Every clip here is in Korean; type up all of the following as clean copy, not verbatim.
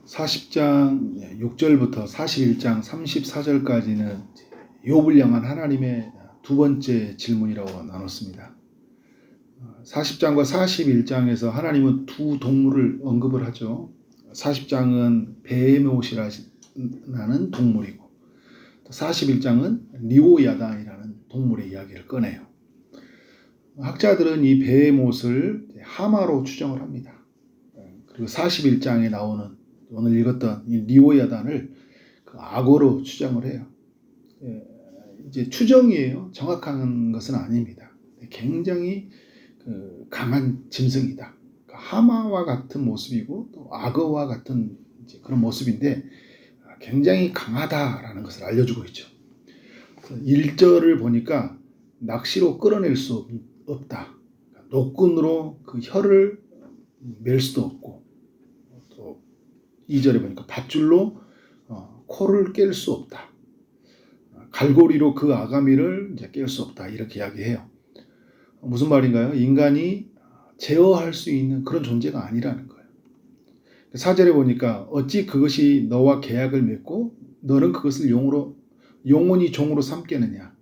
40장 6절부터 41장 34절까지는 욥을 향한 하나님의 두 번째 질문이라고 나눴습니다. 40장과 41장에서 하나님은 두 동물을 언급을 하죠. 40장은 베헤못이라는 동물이고 41장은 리오야단이라는 동물의 이야기를 꺼내요. 학자들은 이 베헤못을 하마로 추정을 합니다. 그리고 41장에 나오는 오늘 읽었던 이 리오야단을 그 악어로 추정을 해요. 이제 추정이에요. 정확한 것은 아닙니다. 굉장히 강한 짐승이다. 하마와 같은 모습이고 또 악어와 같은 그런 모습인데 굉장히 강하다라는 것을 알려주고 있죠. 1절을 보니까 낚시로 끌어낼 수 없다. 노끈으로 그 혀를 맬 수도 없고, 또 2절에 보니까 밧줄로 코를 깰 수 없다. 갈고리로 그 아가미를 이제 깰 수 없다. 이렇게 이야기해요. 무슨 말인가요? 인간이 제어할 수 있는 그런 존재가 아니라는 거예요. 4절에 보니까 어찌 그것이 너와 계약을 맺고 너는 그것을 영원히 종으로 삼겠느냐.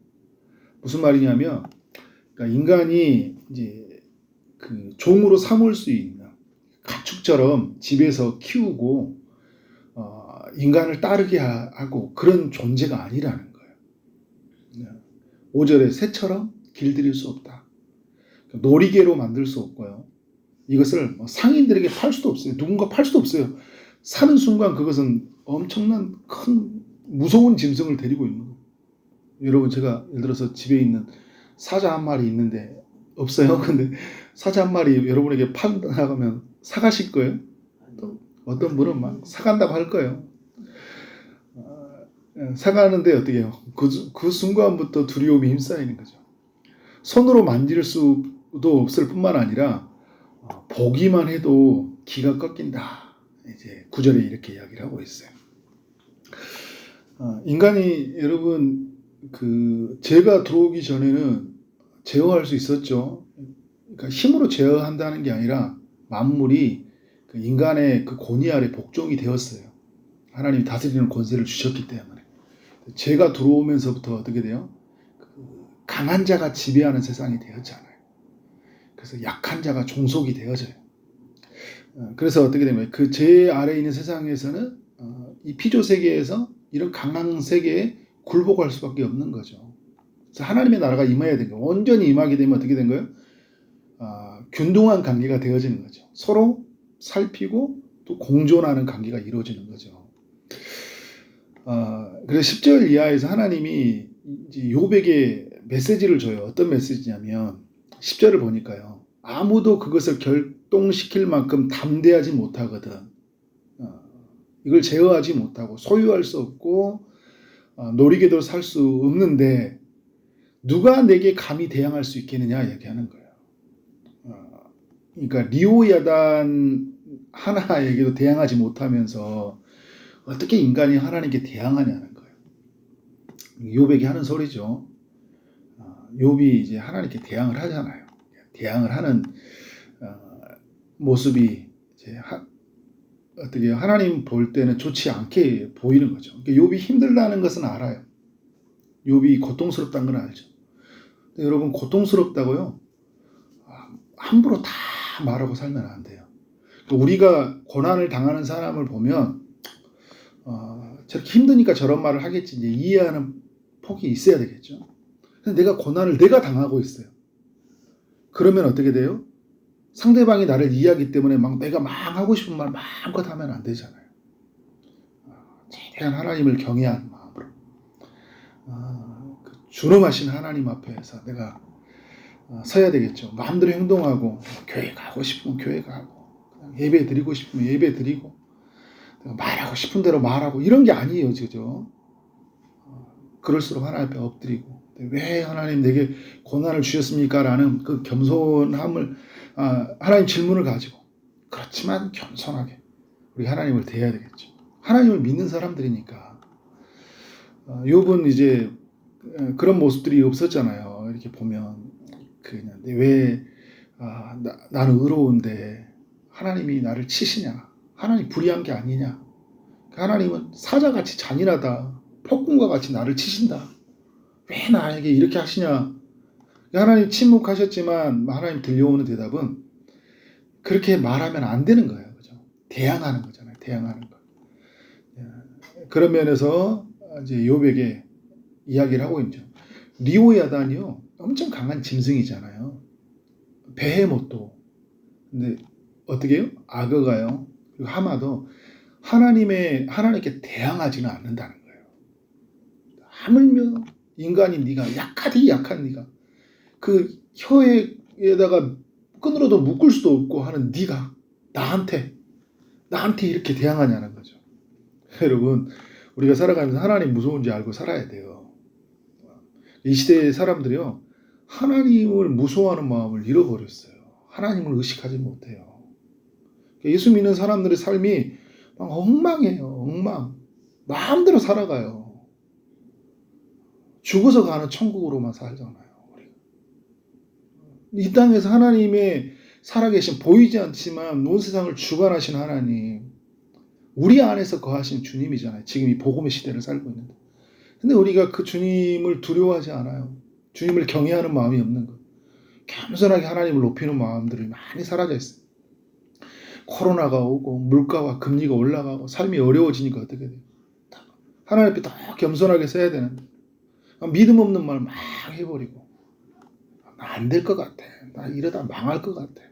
무슨 말이냐면 그러니까 인간이 이제 그 종으로 삼을 수 있는 가축처럼 집에서 키우고 인간을 따르게 하고 그런 존재가 아니라는 거예요. 5절에 새처럼 길들일 수 없다. 놀이개로 만들 수 없고요. 이것을 상인들에게 팔 수도 없어요. 누군가 팔 수도 없어요. 사는 순간 그것은 엄청난 큰 무서운 짐승을 데리고 있는 거예요. 여러분, 제가 예를 들어서 집에 있는 사자 한 마리 있는데 없어요. 근데 사자 한 마리 여러분에게 판다면 사가실 거예요? 또 어떤 분은 막 사간다고 할 거예요. 사가는데 어떻게 해요? 그 순간부터 두려움이 힘쌓이는 거죠. 손으로 만질 수도 없을 뿐만 아니라 보기만 해도 기가 꺾인다. 이제 9절에 이렇게 이야기를 하고 있어요. 인간이 여러분 죄가 들어오기 전에는 제어할 수 있었죠. 그러니까 힘으로 제어한다는 게 아니라 만물이 그 인간의 그 권위 아래 복종이 되었어요. 하나님이 다스리는 권세를 주셨기 때문에. 죄가 들어오면서부터 어떻게 돼요? 강한 자가 지배하는 세상이 되었잖아요. 그래서 약한 자가 종속이 되어져요. 그래서 어떻게 되면 그 죄 아래 있는 세상에서는 이 피조 세계에서 이런 강한 세계에 굴복할 수밖에 없는 거죠. 그래서 하나님의 나라가 임해야 되는 거예요. 온전히 임하게 되면 어떻게 된 거예요? 균등한 관계가 되어지는 거죠. 서로 살피고 또 공존하는 관계가 이루어지는 거죠. 그래서 10절 이하에서 하나님이 이제 욥에게 메시지를 줘요. 어떤 메시지냐면 10절을 보니까요. 아무도 그것을 결동시킬 만큼 담대하지 못하거든. 이걸 제어하지 못하고 소유할 수 없고 놀이개도 살 수 없는데 누가 내게 감히 대항할 수 있겠느냐 얘기하는 거예요. 그러니까 리오야단 하나에게도 대항하지 못하면서 어떻게 인간이 하나님께 대항하냐는 거예요. 욥에게 하는 소리죠. 욥이 이제 하나님께 대항을 하잖아요. 대항을 하는 모습이 이제 어떻게 하나님 볼 때는 좋지 않게 보이는 거죠. 그러니까 욥이 힘들다는 것은 알아요. 욥이 고통스럽다는 건 알죠. 근데 여러분, 고통스럽다고요? 함부로 다 말하고 살면 안 돼요. 그러니까 우리가 고난을 당하는 사람을 보면 저렇게 힘드니까 저런 말을 하겠지 이제 이해하는 폭이 있어야 되겠죠. 근데 내가 고난을 내가 당하고 있어요. 그러면 어떻게 돼요? 상대방이 나를 이해하기 때문에 내가 막 하고 싶은 말 마음껏 하면 안 되잖아요. 최대한 하나님을 경외하는 마음으로 그 준엄하신 하나님 앞에서 내가 서야 되겠죠. 마음대로 행동하고 교회 가고 싶으면 교회 가고 예배 드리고 싶으면 예배 드리고 말하고 싶은 대로 말하고 이런 게 아니에요. 그죠? 그럴수록 하나님 앞에 엎드리고 왜 하나님 내게 고난을 주셨습니까? 라는 그 겸손함을 하나님 질문을 가지고 그렇지만 겸손하게 우리 하나님을 대해야 되겠죠. 하나님을 믿는 사람들이니까. 욥은 이제 그런 모습들이 없었잖아요. 이렇게 보면 그냥 왜 나는 의로운데 하나님이 나를 치시냐? 하나님 불의한 게 아니냐? 하나님은 사자같이 잔인하다. 폭군과 같이 나를 치신다. 왜 나에게 이렇게 하시냐. 하나님 침묵하셨지만 하나님 들려오는 대답은 그렇게 말하면 안 되는 거예요. 그죠? 대항하는 거잖아요. 대항하는 거. 그런 면에서 이제 욥에게 이야기를 하고 있죠. 리오야단이요. 엄청 강한 짐승이잖아요. 베헤못도. 근데 어떻게 해요? 악어가요. 그리고 하마도 하나님께 대항하지는 않는다는 거예요. 하물며 인간인 네가 약하디 약한 네가 그 혀에다가 끈으로도 묶을 수도 없고 하는 네가 나한테 이렇게 대항하냐는 거죠. 여러분, 우리가 살아가면서 하나님 무서운지 알고 살아야 돼요. 이 시대의 사람들이요, 하나님을 무서워하는 마음을 잃어버렸어요. 하나님을 의식하지 못해요. 예수 믿는 사람들의 삶이 막 엉망이에요. 엉망. 마음대로 살아가요. 죽어서 가는 천국으로만 살잖아요. 이 땅에서 하나님의 살아계신 보이지 않지만 온 세상을 주관하신 하나님, 우리 안에서 거하신 주님이잖아요. 지금 이 복음의 시대를 살고 있는데. 근데 우리가 그 주님을 두려워하지 않아요. 주님을 경외하는 마음이 없는 것. 겸손하게 하나님을 높이는 마음들이 많이 사라져 있어요. 코로나가 오고 물가와 금리가 올라가고 삶이 어려워지니까 어떻게 돼요? 하나님 앞에 더 겸손하게 서야 되는데 믿음 없는 말 막 해버리고 나 안 될 것 같아. 나 이러다 망할 것 같아.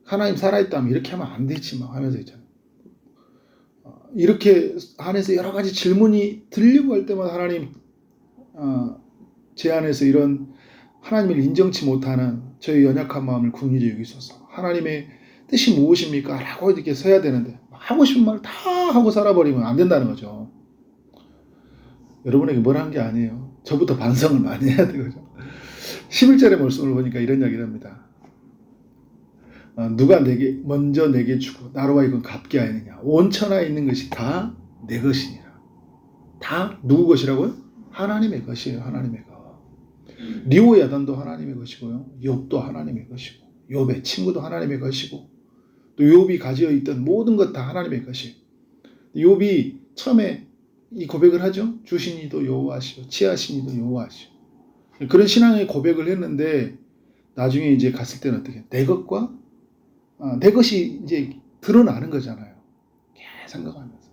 하나님 살아있다면 이렇게 하면 안 되지 막 하면서 있잖아요. 이렇게 안에서 여러 가지 질문이 들리고 할 때마다 하나님 제 안에서 이런 하나님을 인정치 못하는 저의 연약한 마음을 긍휼히 여기소서. 하나님의 뜻이 무엇입니까? 라고 이렇게 서야 되는데 하고 싶은 말 다 하고 살아버리면 안 된다는 거죠. 여러분에게 뭘 한 게 아니에요. 저부터 반성을 많이 해야 되거든요. 11절의 말씀을 보니까 이런 이야기를 합니다. 누가 먼저 내게 주고 나로 하여금 갚게 하느냐. 온 천하에 있는 것이 다 내 것이니라. 다 누구 것이라고요? 하나님의 것이에요. 하나님의 것. 리오야단도 하나님의 것이고요. 욥도 하나님의 것이고 욥의 친구도 하나님의 것이고 또 욥이 가지어 있던 모든 것 다 하나님의 것이에요. 욥이 처음에 이 고백을 하죠. 주신 이도 여호와시오, 취하신 이도 여호와시오. 그런 신앙의 고백을 했는데 나중에 이제 갔을 때는 어떻게 내 것과 내 것이 이제 드러나는 거잖아요. 생각하면서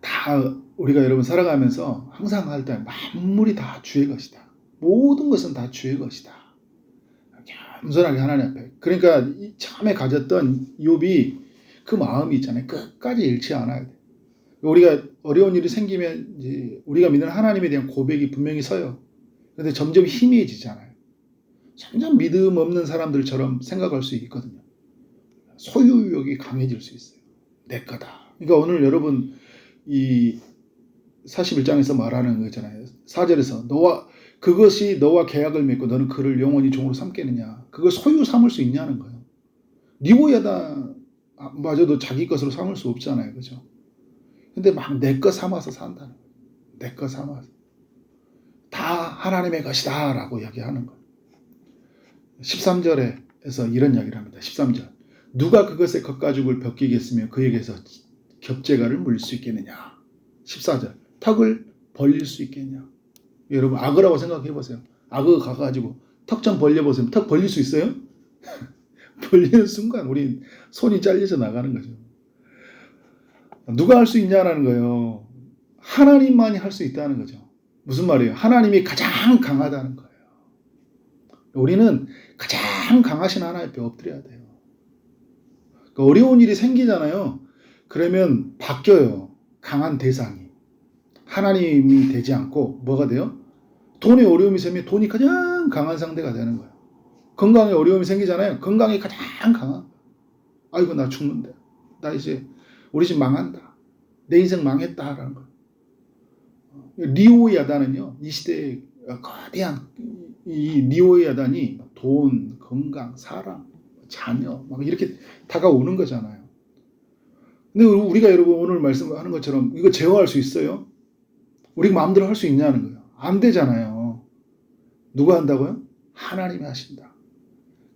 다 우리가 여러분 살아가면서 항상 할 때 만물이 다 주의 것이다. 모든 것은 다 주의 것이다. 겸손하게 하나님 앞에. 그러니까 처음에 가졌던 욥이 그 마음이 있잖아요. 끝까지 잃지 않아야 돼. 우리가 어려운 일이 생기면 이제 우리가 믿는 하나님에 대한 고백이 분명히 서요. 그런데 점점 희미해지잖아요. 점점 믿음 없는 사람들처럼 생각할 수 있거든요. 소유욕이 강해질 수 있어요. 내 거다. 그러니까 오늘 여러분 이 41장에서 말하는 거잖아요. 4절에서 그것이 너와 계약을 맺고 너는 그를 영원히 종으로 삼겠느냐. 그걸 소유 삼을 수 있냐는 거예요. 리보야다 마저도 자기 것으로 삼을 수 없잖아요. 그죠? 근데 막 내 것 삼아서 산다는 거예요. 내 것 삼아서. 다 하나님의 것이다 라고 이야기하는 거예요. 13절에서 이런 이야기를 합니다. 13절. 누가 그것의 겉가죽을 벗기겠으며 그에게서 겹재가를 물릴 수 있겠느냐. 14절. 턱을 벌릴 수 있겠냐. 여러분 악어라고 생각해 보세요. 악어 가가지고 턱 좀 벌려보세요. 턱 벌릴 수 있어요? 벌리는 순간 우리 손이 잘려서 나가는 거죠. 누가 할 수 있냐라는 거예요. 하나님만이 할 수 있다는 거죠. 무슨 말이에요? 하나님이 가장 강하다는 거예요. 우리는 가장 강하신 하나님 앞에 엎드려야 돼요. 그러니까 어려운 일이 생기잖아요. 그러면 바뀌어요. 강한 대상이. 하나님이 되지 않고 뭐가 돼요? 돈에 어려움이 생기면 돈이 가장 강한 상대가 되는 거예요. 건강에 어려움이 생기잖아요. 건강이 가장 강한. 아이고 나 죽는데. 나 이제 우리 집 망한다. 내 인생 망했다라는 거예요. 리오야단은요. 이 시대에 거대한 이 리오야단이 돈, 건강, 사랑, 자녀 막 이렇게 다가오는 거잖아요. 근데 우리가 여러분 오늘 말씀하는 것처럼 이거 제어할 수 있어요? 우리가 마음대로 할 수 있냐는 거예요. 안 되잖아요. 누가 한다고요? 하나님이 하신다.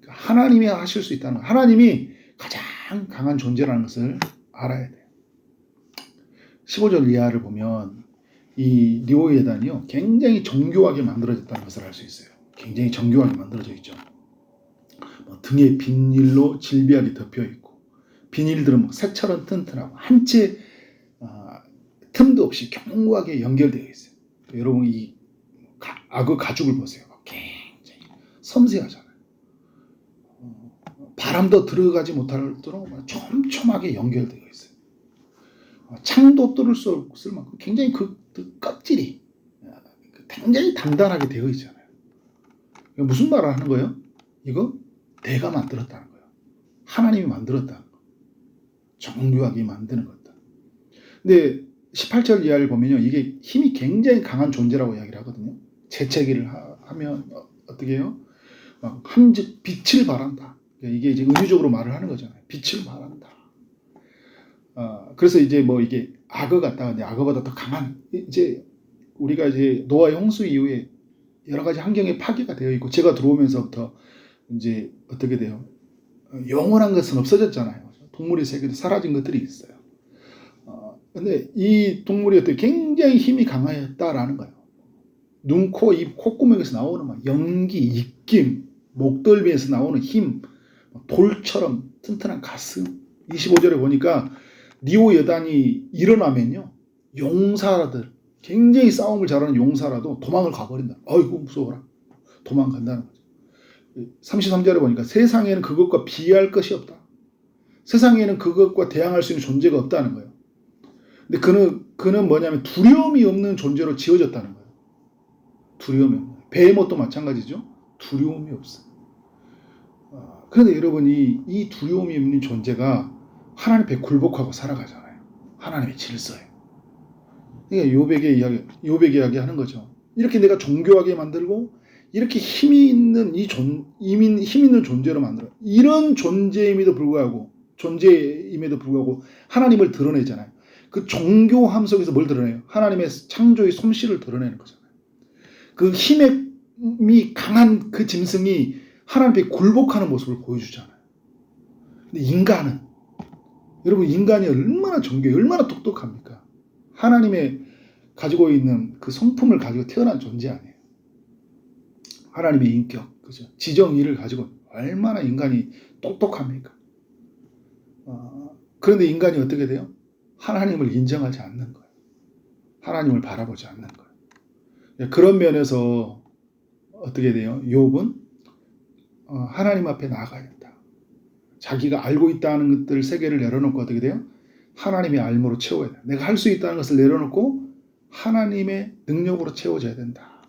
하나님이 하실 수 있다는 거예요. 하나님이 가장 강한 존재라는 것을 알아야 돼요. 15절 이하를 보면 이 리오예단이요 굉장히 정교하게 만들어졌다는 것을 알 수 있어요. 굉장히 정교하게 만들어져 있죠. 등에 비닐로 질비하게 덮여 있고 비닐들은 색처럼 튼튼하고 한 채 틈도 없이 견고하게 연결되어 있어요. 여러분 이 악어 가죽을 보세요. 굉장히 섬세하잖아요. 바람도 들어가지 못하도록 촘촘하게 연결되어 있어요. 창도 뚫을 수 없을 만큼 굉장히 그 껍질이 굉장히 단단하게 되어 있잖아요. 무슨 말을 하는 거예요? 이거 내가 만들었다는 거예요. 하나님이 만들었다는 거. 정교하게 만드는 것다. 근데 18절 이하를 보면요. 이게 힘이 굉장히 강한 존재라고 이야기를 하거든요. 재채기를 하면 어떻게 해요? 한즉 빛을 발한다. 이게 이제 은유적으로 말을 하는 거잖아요. 빛을 발한다. 그래서 이제 뭐 이게 악어 같다. 근데 악어보다 더 강한 이제 우리가 이제 노아의 홍수 이후에 여러 가지 환경에 파괴가 되어 있고 제가 들어오면서부터 이제 어떻게 돼요? 영원한 것은 없어졌잖아요. 동물의 세계도 사라진 것들이 있어요. 근데 이 동물이 어떻게 굉장히 힘이 강하였다라는 거예요. 눈, 코, 입, 콧구멍에서 나오는 막 연기, 입김, 목덜미에서 나오는 힘, 돌처럼 튼튼한 가슴. 25절에 보니까 리오 여단이 일어나면요. 용사들, 굉장히 싸움을 잘하는 용사라도 도망을 가버린다. 아이고 무서워라. 도망간다는 거죠. 33절에 보니까 세상에는 그것과 비할 것이 없다. 세상에는 그것과 대항할 수 있는 존재가 없다는 거예요. 근데 그는 뭐냐면 두려움이 없는 존재로 지어졌다는 거예요. 두려움이 없는. 베헤못도 마찬가지죠. 두려움이 없어요. 그런데 여러분이 이 두려움이 없는 존재가 하나님 앞에 굴복하고 살아가잖아요. 하나님의 질서예요. 그러니까 요백의 이야기 하는 거죠. 이렇게 내가 정교하게 만들고 이렇게 힘이 있는 힘 있는 존재로 만들어. 이런 존재임에도 불구하고 하나님을 드러내잖아요. 그 정교함 속에서 뭘 드러내요? 하나님의 창조의 솜씨를 드러내는 거잖아요. 그 힘이 강한 그 짐승이 하나님 앞에 굴복하는 모습을 보여주잖아요. 근데 여러분 인간이 얼마나 정교해, 얼마나 똑똑합니까? 하나님의 가지고 있는 그 성품을 가지고 태어난 존재 아니에요. 하나님의 인격, 그죠? 지정의를 가지고 얼마나 인간이 똑똑합니까? 그런데 인간이 어떻게 돼요? 하나님을 인정하지 않는 거예요. 하나님을 바라보지 않는 거예요. 그런 면에서 어떻게 돼요? 욥은 하나님 앞에 나아가야 된다. 자기가 알고 있다는 것들 세계를 내려놓고 어떻게 돼요? 하나님의 알므로 채워야 된다. 내가 할 수 있다는 것을 내려놓고 하나님의 능력으로 채워져야 된다.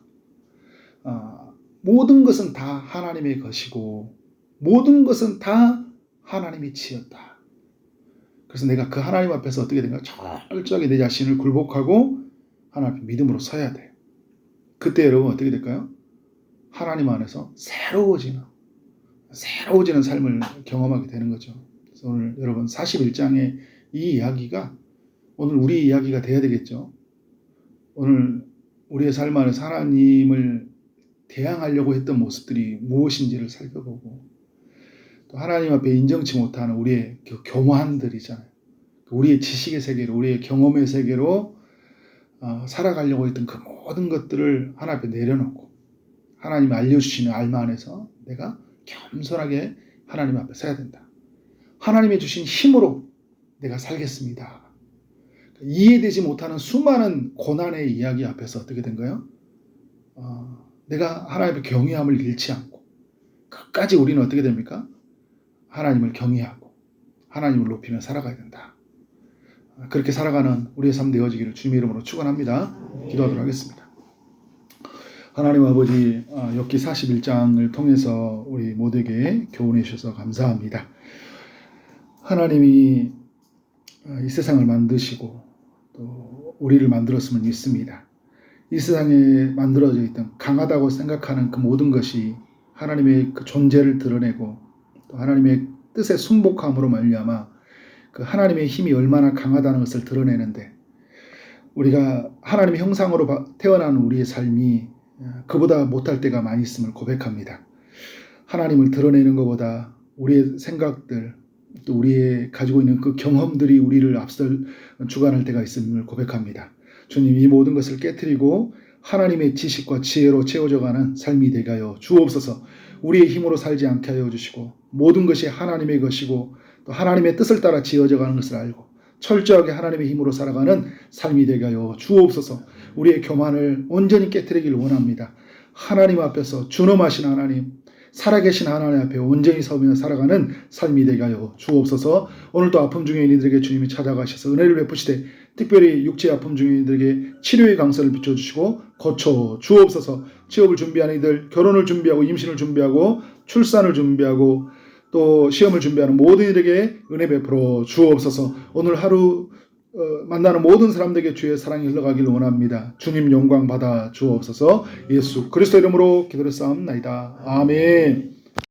모든 것은 다 하나님의 것이고 모든 것은 다 하나님이 지었다. 그래서 내가 그 하나님 앞에서 어떻게 된가? 철저하게 내 자신을 굴복하고 하나님 앞에 믿음으로 서야 돼요. 그때 여러분 어떻게 될까요? 하나님 안에서 새로워지는 삶을 경험하게 되는 거죠. 그래서 오늘 여러분 41장의 이 이야기가 오늘 우리 이야기가 돼야 되겠죠. 오늘 우리의 삶 안에서 하나님을 대항하려고 했던 모습들이 무엇인지를 살펴보고 또 하나님 앞에 인정치 못하는 우리의 그 교만들이잖아요. 우리의 지식의 세계로, 우리의 경험의 세계로 살아가려고 했던 그 모든 것들을 하나님 앞에 내려놓고 하나님이 알려주시는 알마 안에서 내가 겸손하게 하나님 앞에 서야 된다. 하나님이 주신 힘으로 내가 살겠습니다. 이해되지 못하는 수많은 고난의 이야기 앞에서 어떻게 된가요? 내가 하나님의 경외함을 잃지 않고 끝까지 우리는 어떻게 됩니까? 하나님을 경외하고 하나님을 높이며 살아가야 된다. 그렇게 살아가는 우리의 삶 되어지기를 주님의 이름으로 축원합니다. 기도하도록 하겠습니다. 하나님 아버지, 욥기 41장을 통해서 우리 모두에게 교훈해 주셔서 감사합니다. 하나님이 이 세상을 만드시고 또 우리를 만들었음을 믿습니다. 이 세상에 만들어져 있던 강하다고 생각하는 그 모든 것이 하나님의 그 존재를 드러내고 또 하나님의 뜻에 순복함으로 말미암아 그 하나님의 힘이 얼마나 강하다는 것을 드러내는데 우리가 하나님의 형상으로 태어난 우리의 삶이 그보다 못할 때가 많이 있음을 고백합니다. 하나님을 드러내는 것보다 우리의 생각들, 또 우리의 가지고 있는 그 경험들이 우리를 앞설 주관할 때가 있음을 고백합니다. 주님, 이 모든 것을 깨트리고 하나님의 지식과 지혜로 채워져가는 삶이 되게 하여 주옵소서. 우리의 힘으로 살지 않게 하여 주시고 모든 것이 하나님의 것이고 또 하나님의 뜻을 따라 지어져가는 것을 알고 철저하게 하나님의 힘으로 살아가는 삶이 되게 하여 주옵소서. 우리의 교만을 온전히 깨트리길 원합니다. 하나님 앞에서 준엄하신 하나님, 살아계신 하나님 앞에 온전히 서며 살아가는 삶이 되게 하여 주옵소서. 오늘도 아픔 중에 있는 이들에게 주님이 찾아가셔서 은혜를 베푸시되 특별히 육체의 아픔 중에 있는 이들에게 치료의 강선을 비춰주시고 고쳐 주옵소서. 취업을 준비하는 이들, 결혼을 준비하고 임신을 준비하고 출산을 준비하고 또 시험을 준비하는 모든 이들에게 은혜 베풀어 주옵소서. 오늘 하루 만나는 모든 사람들에게 주의 사랑이 흘러가기를 원합니다. 주님 영광 받아 주옵소서. 예수 그리스도 이름으로 기도를 쌓옵나이다. 아멘.